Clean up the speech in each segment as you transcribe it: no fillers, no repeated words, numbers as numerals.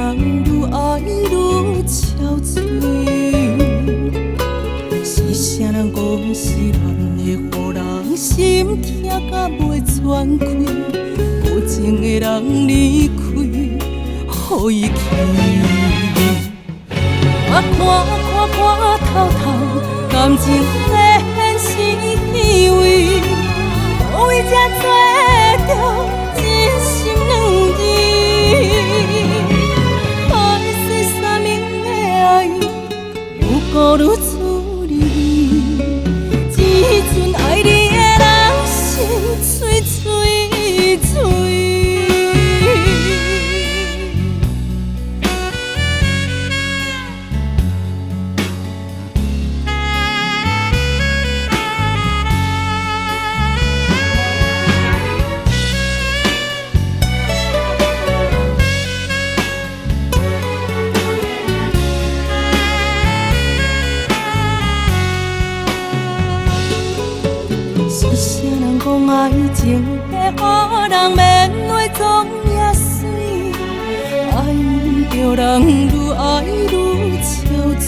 人愈爱愈憔悴。是啥人讲失恋会予人心痛甲袂全开？无情的人离开，予伊去。我看透透，感情的现实虚伪，无为才做着真心两字。爱是三明的爱，有够愈滋味。只准爱你的人心碎碎碎。是啥人讲爱情会予人免话总也水，爱着人愈爱愈憔悴。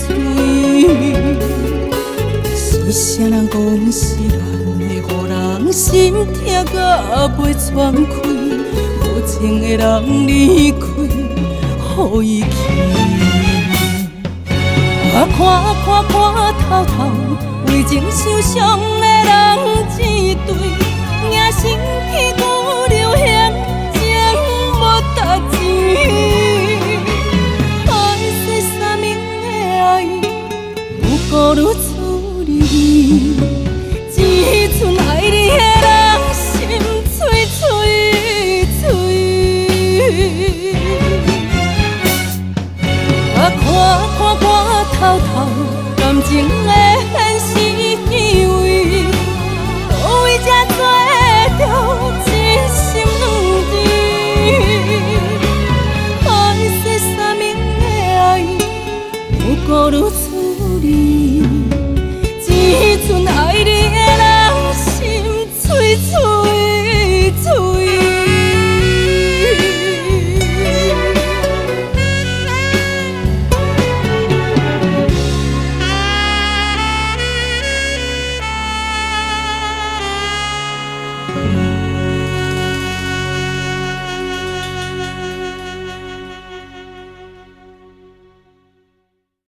是啥人讲失恋会予人心痛甲袂全开？无情的人离开，予伊去。我看透透，为情受伤的人一对，硬心去孤留遐。